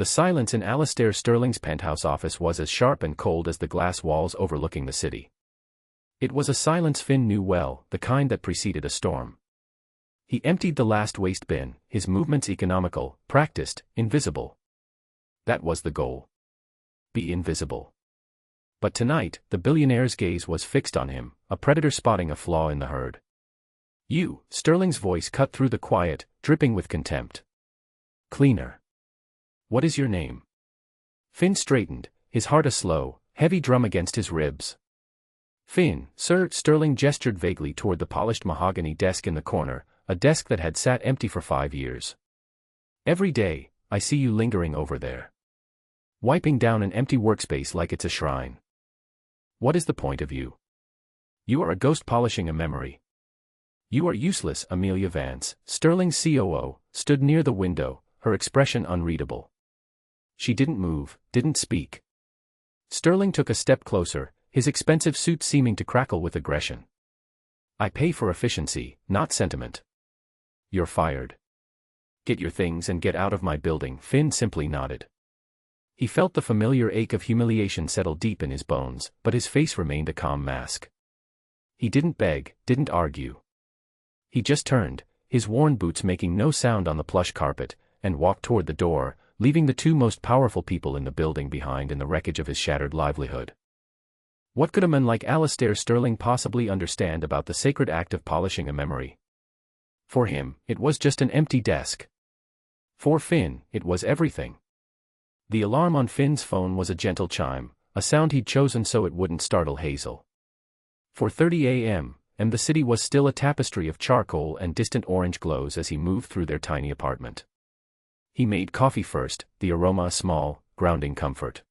The silence in Alastair Sterling's penthouse office was as sharp and cold as the glass walls overlooking the city. It was a silence Finn knew well, the kind that preceded a storm. He emptied the last waste bin, his movements economical, practiced, invisible. That was the goal. Be invisible. But tonight, the billionaire's gaze was fixed on him, a predator spotting a flaw in the herd. You, Sterling's voice cut through the quiet, dripping with contempt. Cleaner. What is your name? Finn straightened, his heart a slow, heavy drum against his ribs. Finn, sir. Sterling gestured vaguely toward the polished mahogany desk in the corner, a desk that had sat empty for 5 years. Every day, I see you lingering over there. Wiping down an empty workspace like it's a shrine. What is the point of you? You are a ghost polishing a memory. You are useless. Amelia Vance, Sterling's COO, stood near the window, her expression unreadable. She didn't move, didn't speak. Sterling took a step closer, his expensive suit seeming to crackle with aggression. I pay for efficiency, not sentiment. You're fired. Get your things and get out of my building. Finn simply nodded. He felt the familiar ache of humiliation settle deep in his bones, but his face remained a calm mask. He didn't beg, didn't argue. He just turned, his worn boots making no sound on the plush carpet, and walked toward the door, leaving the two most powerful people in the building behind in the wreckage of his shattered livelihood. What could a man like Alastair Sterling possibly understand about the sacred act of polishing a memory? For him, it was just an empty desk. For Finn, it was everything. The alarm on Finn's phone was a gentle chime, a sound he'd chosen so it wouldn't startle Hazel. 4:30 a.m., and the city was still a tapestry of charcoal and distant orange glows as he moved through their tiny apartment. He made coffee first, the aroma a small, grounding comfort.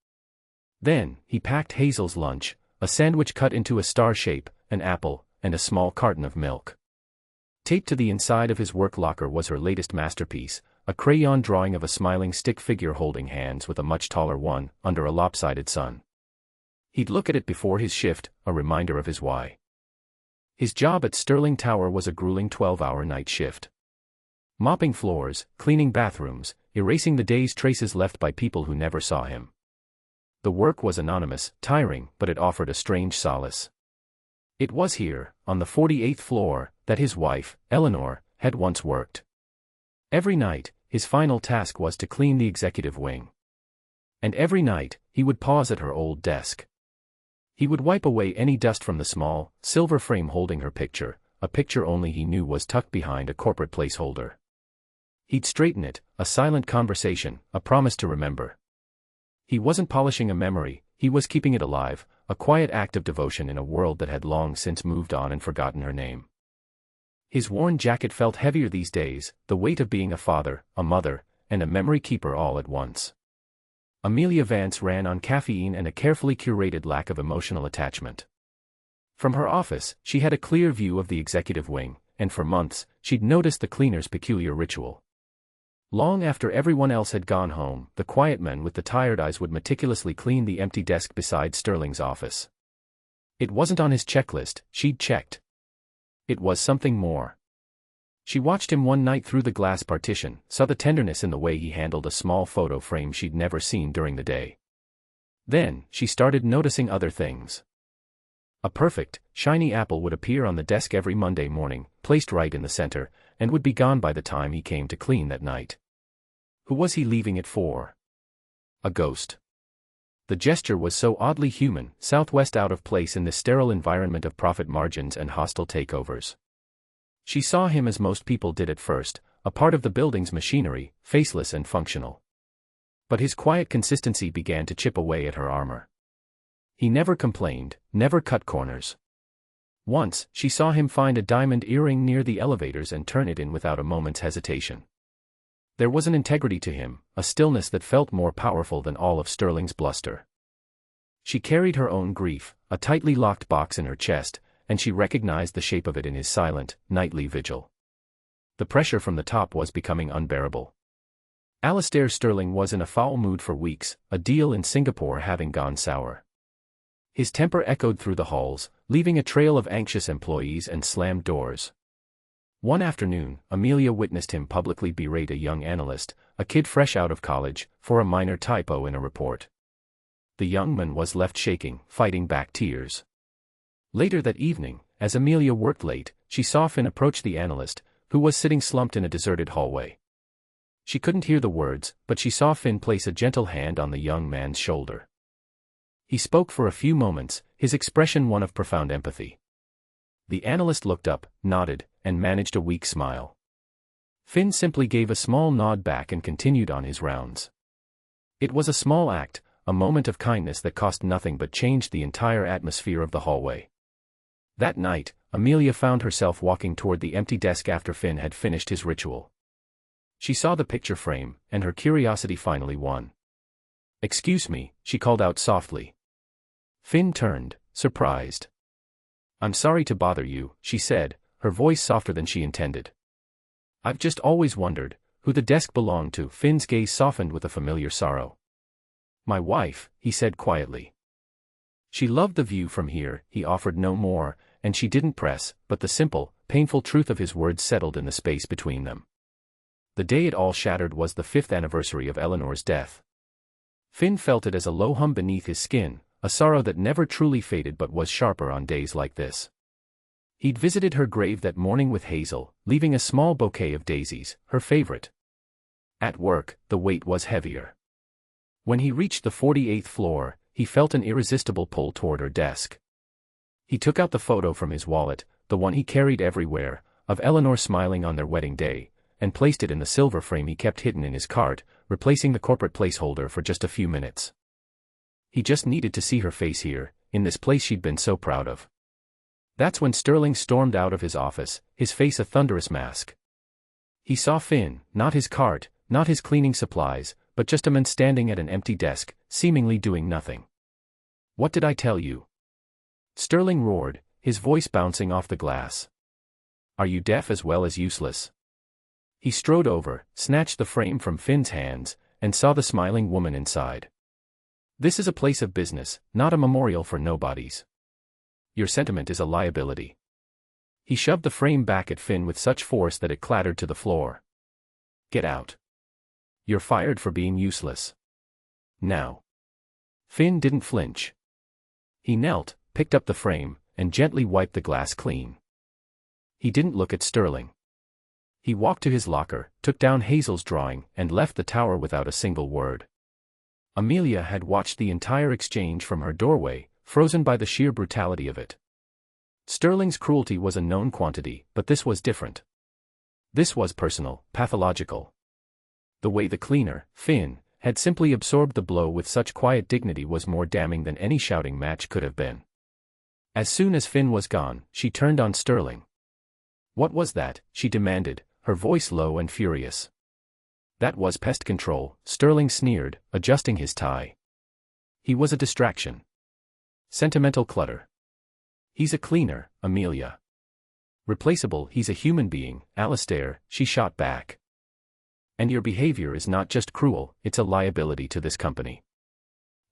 Then, he packed Hazel's lunch, a sandwich cut into a star shape, an apple, and a small carton of milk. Taped to the inside of his work locker was her latest masterpiece, a crayon drawing of a smiling stick figure holding hands with a much taller one, under a lopsided sun. He'd look at it before his shift, a reminder of his why. His job at Sterling Tower was a grueling 12-hour night shift. Mopping floors, cleaning bathrooms, erasing the day's traces left by people who never saw him. The work was anonymous, tiring, but it offered a strange solace. It was here, on the 48th floor, that his wife, Eleanor, had once worked. Every night, his final task was to clean the executive wing. And every night, he would pause at her old desk. He would wipe away any dust from the small, silver frame holding her picture, a picture only he knew was tucked behind a corporate placeholder. He'd straighten it, a silent conversation, a promise to remember. He wasn't polishing a memory, he was keeping it alive, a quiet act of devotion in a world that had long since moved on and forgotten her name. His worn jacket felt heavier these days, the weight of being a father, a mother, and a memory keeper all at once. Amelia Vance ran on caffeine and a carefully curated lack of emotional attachment. From her office, she had a clear view of the executive wing, and for months, she'd noticed the cleaner's peculiar ritual. Long after everyone else had gone home, the quiet man with the tired eyes would meticulously clean the empty desk beside Sterling's office. It wasn't on his checklist, she'd checked. It was something more. She watched him one night through the glass partition, saw the tenderness in the way he handled a small photo frame she'd never seen during the day. Then, she started noticing other things. A perfect, shiny apple would appear on the desk every Monday morning, placed right in the center, and would be gone by the time he came to clean that night. Who was he leaving it for? A ghost. The gesture was so oddly human, Southwest out of place in this sterile environment of profit margins and hostile takeovers. She saw him as most people did at first, a part of the building's machinery, faceless and functional. But his quiet consistency began to chip away at her armor. He never complained, never cut corners. Once, she saw him find a diamond earring near the elevators and turn it in without a moment's hesitation. There was an integrity to him, a stillness that felt more powerful than all of Sterling's bluster. She carried her own grief, a tightly locked box in her chest, and she recognized the shape of it in his silent, nightly vigil. The pressure from the top was becoming unbearable. Alastair Sterling was in a foul mood for weeks, a deal in Singapore having gone sour. His temper echoed through the halls, leaving a trail of anxious employees and slammed doors. One afternoon, Amelia witnessed him publicly berate a young analyst, a kid fresh out of college, for a minor typo in a report. The young man was left shaking, fighting back tears. Later that evening, as Amelia worked late, she saw Finn approach the analyst, who was sitting slumped in a deserted hallway. She couldn't hear the words, but she saw Finn place a gentle hand on the young man's shoulder. He spoke for a few moments, his expression one of profound empathy. The analyst looked up, nodded, and managed a weak smile. Finn simply gave a small nod back and continued on his rounds. It was a small act, a moment of kindness that cost nothing but changed the entire atmosphere of the hallway. That night, Amelia found herself walking toward the empty desk after Finn had finished his ritual. She saw the picture frame, and her curiosity finally won. "Excuse me," she called out softly. Finn turned, surprised. "I'm sorry to bother you," she said, her voice softer than she intended. "I've just always wondered who the desk belonged to." Finn's gaze softened with a familiar sorrow. "My wife," he said quietly. She loved the view from here. He offered no more, and she didn't press, but the simple, painful truth of his words settled in the space between them. The day it all shattered was the 5th anniversary of Eleanor's death. Finn felt it as a low hum beneath his skin, a sorrow that never truly faded but was sharper on days like this. He'd visited her grave that morning with Hazel, leaving a small bouquet of daisies, her favorite. At work, the weight was heavier. When he reached the 48th floor, he felt an irresistible pull toward her desk. He took out the photo from his wallet, the one he carried everywhere, of Eleanor smiling on their wedding day, and placed it in the silver frame he kept hidden in his cart, replacing the corporate placeholder for just a few minutes. He just needed to see her face here, in this place she'd been so proud of. That's when Sterling stormed out of his office, his face a thunderous mask. He saw Finn, not his cart, not his cleaning supplies, but just a man standing at an empty desk, seemingly doing nothing. "What did I tell you?" Sterling roared, his voice bouncing off the glass. "Are you deaf as well as useless?" He strode over, snatched the frame from Finn's hands, and saw the smiling woman inside. "This is a place of business, not a memorial for nobodies. Your sentiment is a liability." He shoved the frame back at Finn with such force that it clattered to the floor. "Get out. You're fired for being useless. Now." Finn didn't flinch. He knelt, picked up the frame, and gently wiped the glass clean. He didn't look at Sterling. He walked to his locker, took down Hazel's drawing, and left the tower without a single word. Amelia had watched the entire exchange from her doorway, frozen by the sheer brutality of it. Sterling's cruelty was a known quantity, but this was different. This was personal, pathological. The way the cleaner, Finn, had simply absorbed the blow with such quiet dignity was more damning than any shouting match could have been. As soon as Finn was gone, she turned on Sterling. "What was that?" she demanded, her voice low and furious. "That was pest control," Sterling sneered, adjusting his tie. "He was a distraction. Sentimental clutter. He's a cleaner, Amelia. Replaceable. He's a human being, Alistair," she shot back. "And your behavior is not just cruel, it's a liability to this company.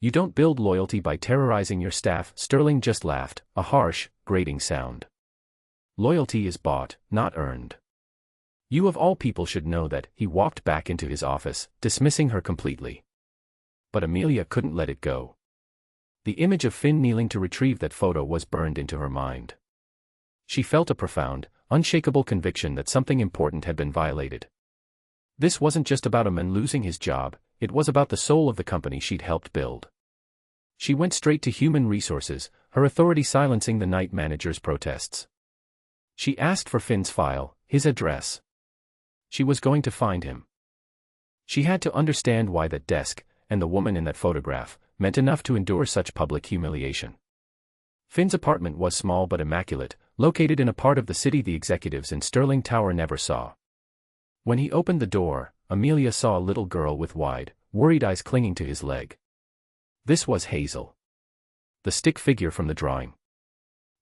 You don't build loyalty by terrorizing your staff." Sterling just laughed, a harsh, grating sound. "Loyalty is bought, not earned. You of all people should know that." He walked back into his office, dismissing her completely. But Amelia couldn't let it go. The image of Finn kneeling to retrieve that photo was burned into her mind. She felt a profound, unshakable conviction that something important had been violated. This wasn't just about a man losing his job, it was about the soul of the company she'd helped build. She went straight to human resources, her authority silencing the night manager's protests. She asked for Finn's file, his address. She was going to find him. She had to understand why that desk, and the woman in that photograph, meant enough to endure such public humiliation. Finn's apartment was small but immaculate, located in a part of the city the executives in Sterling Tower never saw. When he opened the door, Amelia saw a little girl with wide, worried eyes clinging to his leg. This was Hazel. The stick figure from the drawing.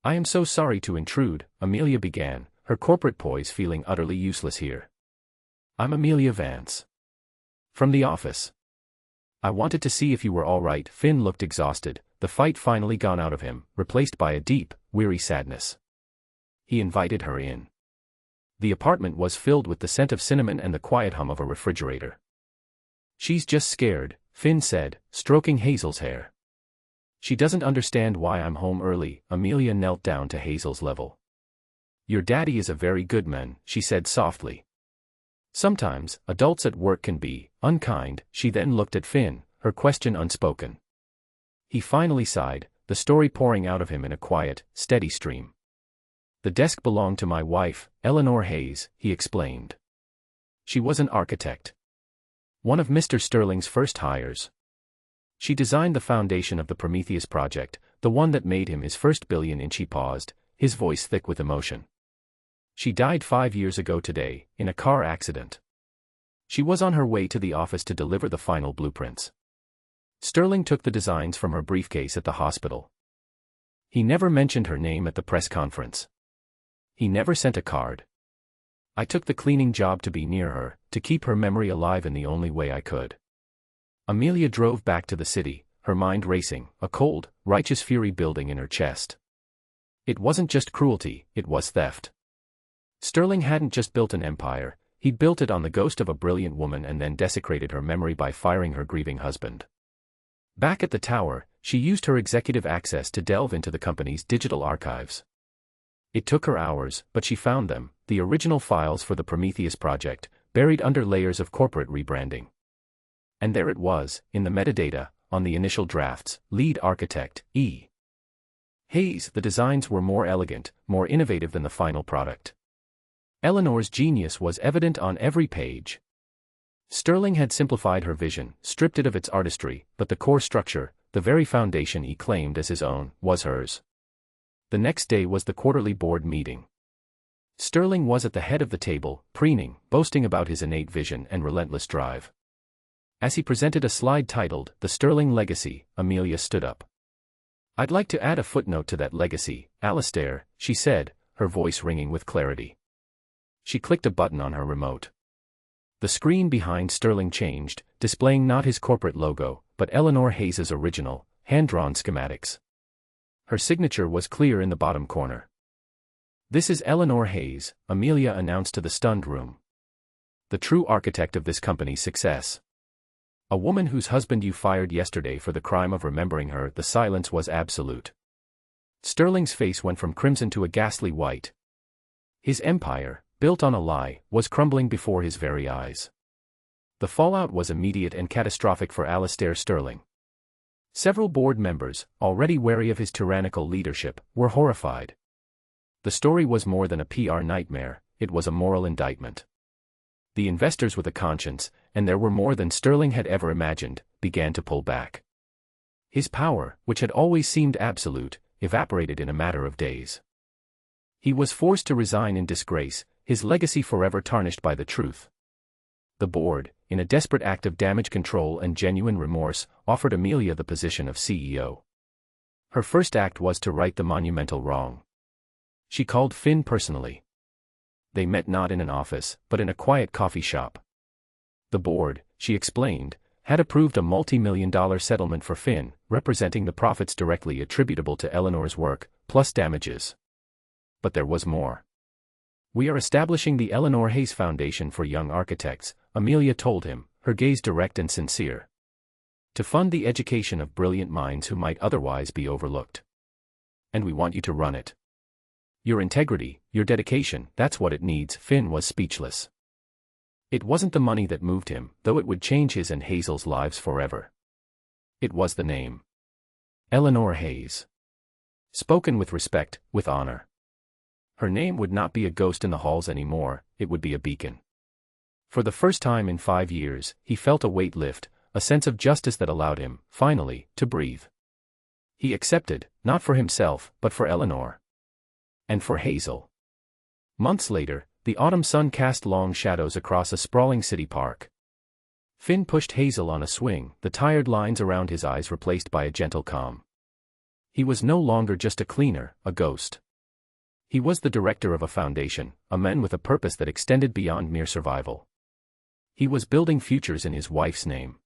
"I am so sorry to intrude," Amelia began, her corporate poise feeling utterly useless here. "I'm Amelia Vance. From the office. I wanted to see if you were all right." Finn looked exhausted, the fight finally gone out of him, replaced by a deep, weary sadness. He invited her in. The apartment was filled with the scent of cinnamon and the quiet hum of a refrigerator. She's just scared, Finn said, stroking Hazel's hair. She doesn't understand why I'm home early. Amelia knelt down to Hazel's level. Your daddy is a very good man, she said softly. Sometimes, adults at work can be unkind. She then looked at Finn, her question unspoken. He finally sighed, the story pouring out of him in a quiet, steady stream. The desk belonged to my wife, Eleanor Hayes, he explained. She was an architect. One of Mr. Sterling's first hires. She designed the foundation of the Prometheus project, the one that made him his first billion. She paused, his voice thick with emotion. She died 5 years ago today, in a car accident. She was on her way to the office to deliver the final blueprints. Sterling took the designs from her briefcase at the hospital. He never mentioned her name at the press conference. He never sent a card. I took the cleaning job to be near her, to keep her memory alive in the only way I could. Amelia drove back to the city, her mind racing, a cold, righteous fury building in her chest. It wasn't just cruelty, it was theft. Sterling hadn't just built an empire, he'd built it on the ghost of a brilliant woman and then desecrated her memory by firing her grieving husband. Back at the tower, she used her executive access to delve into the company's digital archives. It took her hours, but she found them, the original files for the Prometheus project, buried under layers of corporate rebranding. And there it was, in the metadata, on the initial drafts, lead architect, E. Hayes. The designs were more elegant, more innovative than the final product. Eleanor's genius was evident on every page. Sterling had simplified her vision, stripped it of its artistry, but the core structure, the very foundation he claimed as his own, was hers. The next day was the quarterly board meeting. Sterling was at the head of the table, preening, boasting about his innate vision and relentless drive. As he presented a slide titled, The Sterling Legacy, Amelia stood up. I'd like to add a footnote to that legacy, Alistair, she said, her voice ringing with clarity. She clicked a button on her remote. The screen behind Sterling changed, displaying not his corporate logo, but Eleanor Hayes's original, hand-drawn schematics. Her signature was clear in the bottom corner. This is Eleanor Hayes, Amelia announced to the stunned room. The true architect of this company's success. A woman whose husband you fired yesterday for the crime of remembering her. The silence was absolute. Sterling's face went from crimson to a ghastly white. His empire, built on a lie, was crumbling before his very eyes. The fallout was immediate and catastrophic for Alistair Sterling. Several board members, already wary of his tyrannical leadership, were horrified. The story was more than a PR nightmare, it was a moral indictment. The investors with a conscience, and there were more than Sterling had ever imagined, began to pull back. His power, which had always seemed absolute, evaporated in a matter of days. He was forced to resign in disgrace, his legacy forever tarnished by the truth. The board, in a desperate act of damage control and genuine remorse, offered Amelia the position of CEO. Her first act was to right the monumental wrong. She called Finn personally. They met not in an office, but in a quiet coffee shop. The board, she explained, had approved a multi-million-dollar settlement for Finn, representing the profits directly attributable to Eleanor's work, plus damages. But there was more. We are establishing the Eleanor Hayes Foundation for Young Architects, Amelia told him, her gaze direct and sincere. To fund the education of brilliant minds who might otherwise be overlooked. And we want you to run it. Your integrity, your dedication, that's what it needs. Finn was speechless. It wasn't the money that moved him, though it would change his and Hazel's lives forever. It was the name. Eleanor Hayes. Spoken with respect, with honor. Her name would not be a ghost in the halls anymore, it would be a beacon. For the first time in 5 years, he felt a weight lift, a sense of justice that allowed him, finally, to breathe. He accepted, not for himself, but for Eleanor. And for Hazel. Months later, the autumn sun cast long shadows across a sprawling city park. Finn pushed Hazel on a swing, the tired lines around his eyes replaced by a gentle calm. He was no longer just a cleaner, a ghost. He was the director of a foundation, a man with a purpose that extended beyond mere survival. He was building futures in his wife's name.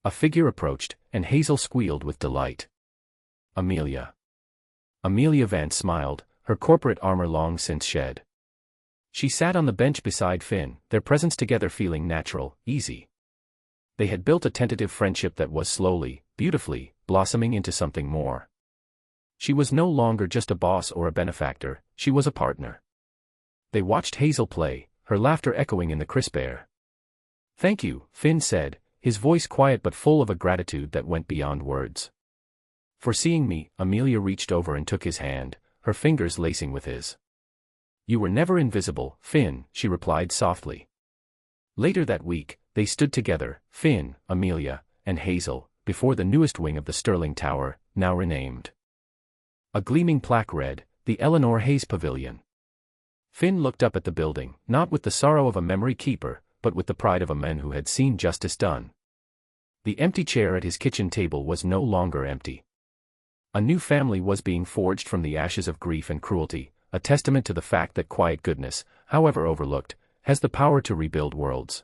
A figure approached, and Hazel squealed with delight. Amelia. Amelia Vance smiled, her corporate armor long since shed. She sat on the bench beside Finn, their presence together feeling natural, easy. they had built a tentative friendship that was slowly, beautifully, blossoming into something more. She was no longer just a boss or a benefactor, she was a partner. They watched Hazel play, her laughter echoing in the crisp air. "Thank you," Finn said, his voice quiet but full of a gratitude that went beyond words. "For seeing me," Amelia reached over and took his hand, her fingers lacing with his. "You were never invisible, Finn," she replied softly. Later that week, they stood together, Finn, Amelia, and Hazel, before the newest wing of the Sterling Tower, now renamed. A gleaming plaque read, "The Eleanor Hayes Pavilion." Finn looked up at the building, not with the sorrow of a memory keeper, but with the pride of a man who had seen justice done. The empty chair at his kitchen table was no longer empty. A new family was being forged from the ashes of grief and cruelty, a testament to the fact that quiet goodness, however overlooked, has the power to rebuild worlds.